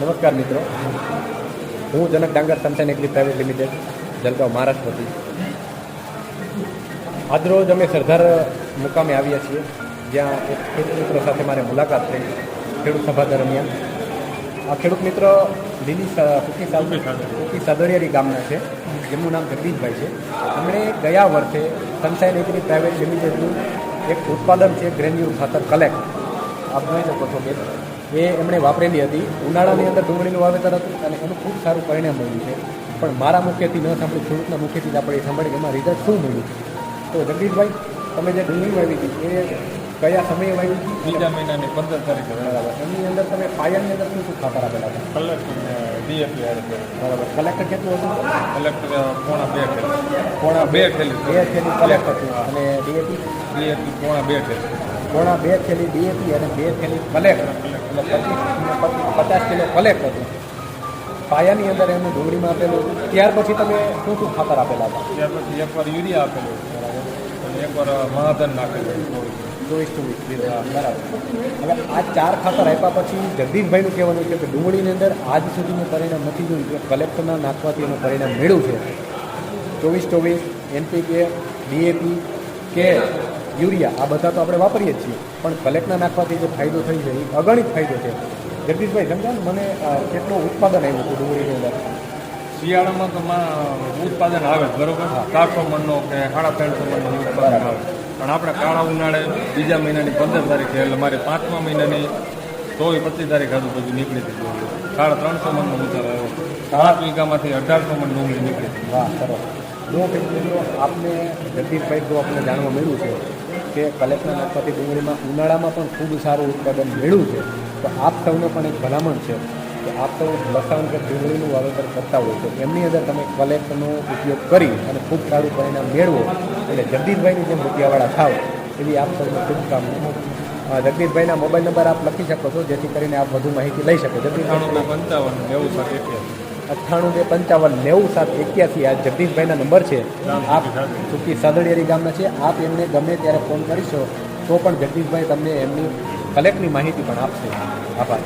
નમસ્કાર મિત્રો, હું Janak Dangar Sunshine Agri Private Limited, Jalgaon, મહારાષ્ટ્રથી. આજરોજ અમે સરદાર મુકામે આવ્યા છીએ, જ્યાં એક ખેડૂત મિત્રો સાથે મારે મુલાકાત થઈ ખેડૂત સભા દરમિયાન. આ ખેડૂત મિત્ર લીલી કુકી સાદડિયારી ગામના છે, જેમનું નામ જગદીશભાઈ છે. એમણે ગયા વર્ષે સનશાઇન એગ્રી પ્રાઇવેટ લિમિટેડનું એક ઉત્પાદન છે ગ્રેન્યુલ ખાતર કલેક્ટ, આપ જોઈ શકો છો કે એ એમણે વાપરેલી હતી. ઉનાળાની અંદર ડુંગળીનું વાવેતર હતું અને એનું ખૂબ સારું પરિણામ મળ્યું છે. પણ મારા મુખ્યથી ન સાંભળી, ખેડૂતના મુખ્યથી જ આપણે સાંભળીએ એમાં રિઝલ્ટ શું મળ્યું. તો જગદીશભાઈ, તમે જે ડુંગળી વાવી હતી એ કયા સમયે વાવી હતી? બીજા મહિનાની 15 તારીખે. બરાબર. એની અંદર તમે પાયાની અંદર શું ખાતર આપેલા હતા? કલેક્ટર ડીએપી આવે. બરાબર. કલેક્ટર કેટલું હતું? કલેક્ટર પોણા 2 થેલી. 2 થેલી કલેક્ટર હતું અને ડીએપી પોણા 2 થેલી. પોણા 2 થેલી ડીએપી અને 2 થેલી કલેક્ટર, એટલે 50 કિલો કલેક્ટ હતું. પાયાની અંદર એનું ડુંગળીમાં આપેલું. ત્યાર પછી તમે શું શું ખાતર આપેલા હતા? ત્યાર પછી એકવાર યુરિયા આપેલું અને એકવાર મહાધન નાખેલું. 24 બરાબર. હવે આ 4 ખાતર આપ્યા પછી જગદીશભાઈનું કહેવાનું છે કે ડુંગળીની અંદર આજ સુધીનું પરિણામ નથી જોયું કે કલેક્ટરના નાખવાથી એનું પરિણામ મળ્યું છે. 24 એનપીકે, ડીએપી કે યુરિયા આ બધા તો આપણે વાપરીએ જ છીએ, પણ કલેક્ટના નાખવાથી જે ફાયદો થઈ છે એ અગણિત ફાયદો છે. જગદીશભાઈ, સમજાવો મને કેટલું ઉત્પાદન આવ્યું હતું ડુંગળીની અંદર? શિયાળામાં તો ઉત્પાદન આવે બરોબર, 400 મણનો કે 350 મણનું ઉત્પાદન આવે. પણ આપણે કાળા ઉનાળે બીજા મહિનાની 15 તારીખે, એટલે મારે 5મા મહિનાની 24-25 તારીખ આજુબાજુ નીકળી હતી. 350 મણનો ઉતાર આવ્યો. 5 વીઘામાંથી 1800 મણ ડુંગળી નીકળી હતી. વાહ, સરસ. જો મિત્રો આપને જગદીશભાઈ જો આપણને જાણવા મળ્યું છે કે કલેક્ટરના નાખવાથી ડુંગળીમાં ઉનાળામાં પણ ખૂબ સારું ઉત્પાદન મળ્યું છે, તો આપ સૌને પણ એક ભલામણ છે કે આપ સૌ લસણ કે ડુંગળીનું વાવેતર કરતા હોય તો એમની અંદર તમે કલેક્ટનો ઉપયોગ કરી અને ખૂબ સારું પરિણામ મેળવો, એટલે જગદીશભાઈની જેમ રૂપિયાવાળા થાવ એવી આપ સૌને શુભકામના. જગદીશભાઈના મોબાઈલ નંબર આપ લખી શકો છો, જેથી કરીને આપ વધુ માહિતી લઈ શકો. જગદીશભાઈ 9855 9071 આ જગદીશભાઈના નંબર છે. આપ સુકી સાદડિયારી ગામના છે. આપ એમને ગમે ત્યારે ફોન કરીશો તો પણ જગદીશભાઈ તમને એમની કલેક્ટની માહિતી પણ આપશે. આભાર.